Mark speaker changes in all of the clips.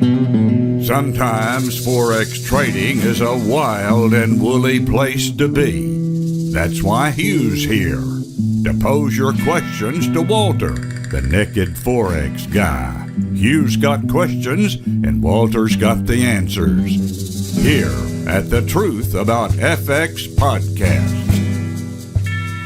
Speaker 1: Sometimes Forex trading is a wild and woolly place to be. That's why Hugh's here, to pose your questions to Walter, the naked Forex guy. Hugh's got questions, and Walter's got the answers. Here at the Truth About FX podcast.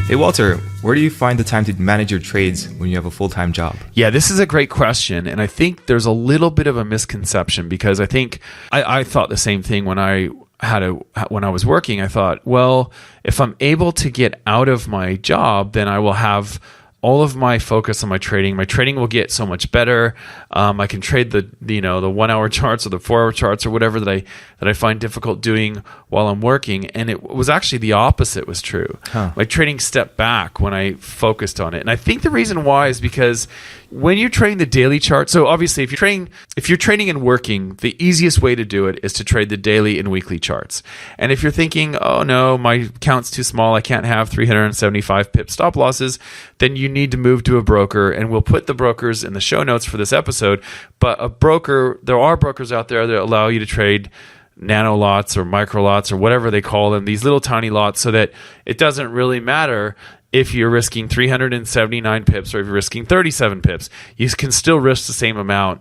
Speaker 2: Hey Walter, where do you find the time to manage your trades when you have a full-time job?
Speaker 3: Yeah, this is a great question, and I think there's a little bit of a misconception because I think I thought the same thing when I was working. I thought, well, if I'm able to get out of my job, then I will have all of my focus on my trading. My trading will get so much better. I can trade the 1 hour charts or the 4 hour charts or whatever that I find difficult doing while I'm working. And it was actually the opposite was true. My trading stepped back when I focused on it. And I think the reason why is because when you're trading the daily chart, so obviously if you're trading and working, the easiest way to do it is to trade the daily and weekly charts. And if you're thinking, oh no, my count's too small, I can't have 375 pip stop losses, then you need to move to a broker, and we'll put the brokers in the show notes for this episode. But there are brokers out there that allow you to trade nano lots or micro lots or whatever they call them, these little tiny lots, so that it doesn't really matter if you're risking 379 pips or if you're risking 37 pips. You can still risk the same amount,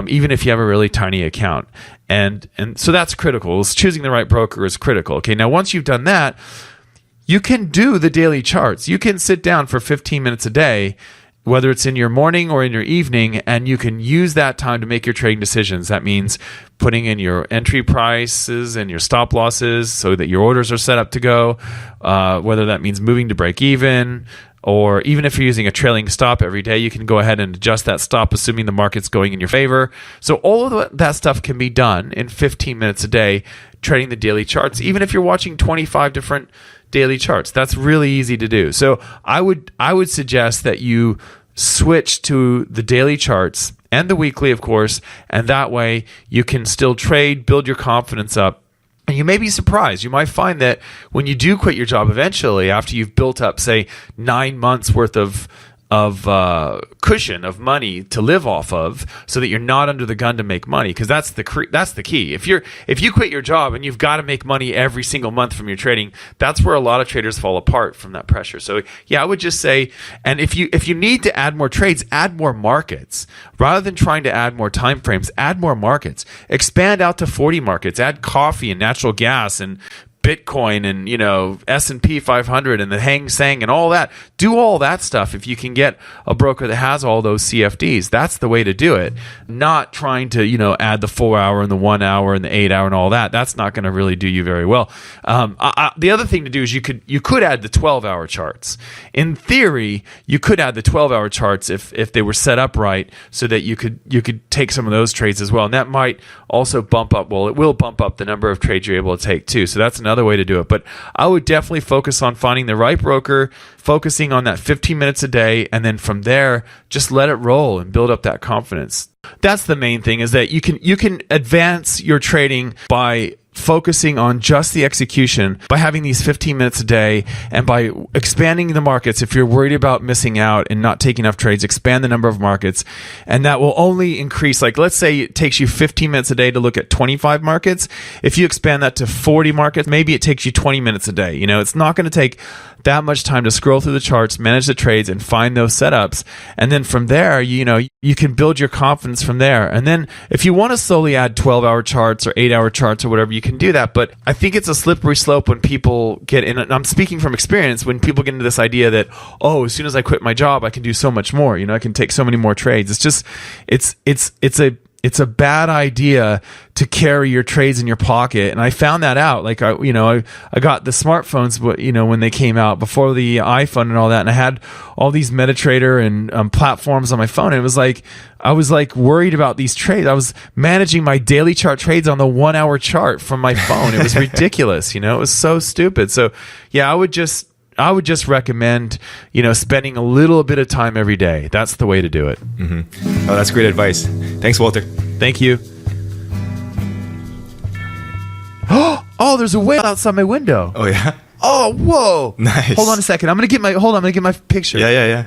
Speaker 3: even if you have a really tiny account. And so that's critical. Choosing the right broker is critical. Okay, now once you've done that, you can do the daily charts. You can sit down for 15 minutes a day, whether it's in your morning or in your evening, and you can use that time to make your trading decisions. That means putting in your entry prices and your stop losses so that your orders are set up to go, whether that means moving to break even, or even if you're using a trailing stop every day, you can go ahead and adjust that stop assuming the market's going in your favor. So all of that stuff can be done in 15 minutes a day trading the daily charts, even if you're watching 25 different daily charts. That's really easy to do. So I would suggest that you switch to the daily charts and the weekly, of course, and that way you can still trade, build your confidence up. And you may be surprised. You might find that when you do quit your job eventually, after you've built up, say, 9 months worth of cushion of money to live off of, so that you're not under the gun to make money, because that's the key. If you quit your job and you've got to make money every single month from your trading, that's where a lot of traders fall apart from that pressure. So yeah, I would just say, and if you need to add more trades, add more markets rather than trying to add more time frames. Add more markets, expand out to 40 markets, add coffee and natural gas and Bitcoin and S&P 500 and the Hang Seng and all that. Do all that stuff if you can get a broker that has all those CFDs. That's the way to do it. Not trying to add the 4 hour and the 1 hour and the 8 hour and all that. That's not going to really do you very well. The other thing to do is you could add the 12-hour charts. In theory, you could add the 12-hour charts if they were set up right, so that you could take some of those trades as well. And that might also bump up. Well, it will bump up the number of trades you're able to take too. So that's another way to do it. But I would definitely focus on finding the right broker, focusing on that 15 minutes a day, and then from there, just let it roll and build up that confidence. That's the main thing, is that you can advance your trading by focusing on just the execution, by having these 15 minutes a day, and by expanding the markets. If you're worried about missing out and not taking enough trades, expand the number of markets, and that will only increase. Like, let's say it takes you 15 minutes a day to look at 25 markets. If you expand that to 40 markets, maybe it takes you 20 minutes a day. It's not going to take that much time to scroll through the charts, manage the trades, and find those setups. And then from there, you can build your confidence from there. And then if you want to slowly add 12-hour charts or 8-hour charts or whatever, you can do that. But I think it's a slippery slope when people get in. And I'm speaking from experience, when people get into this idea that, as soon as I quit my job, I can do so much more. I can take so many more trades. It's just, it's a bad idea to carry your trades in your pocket. And I found that out. Like, I got the smartphones, when they came out before the iPhone and all that. And I had all these MetaTrader and platforms on my phone. And it was like, I was like worried about these trades. I was managing my daily chart trades on the 1 hour chart from my phone. It was ridiculous. It was so stupid. So yeah, I would just recommend, spending a little bit of time every day. That's the way to do it.
Speaker 2: Mm-hmm. Oh, that's great advice. Thanks, Walter.
Speaker 3: Thank you. Oh, there's a whale outside my window.
Speaker 2: Oh, yeah?
Speaker 3: Oh, whoa.
Speaker 2: Nice.
Speaker 3: Hold on a second. I'm going to get my picture.
Speaker 2: Yeah.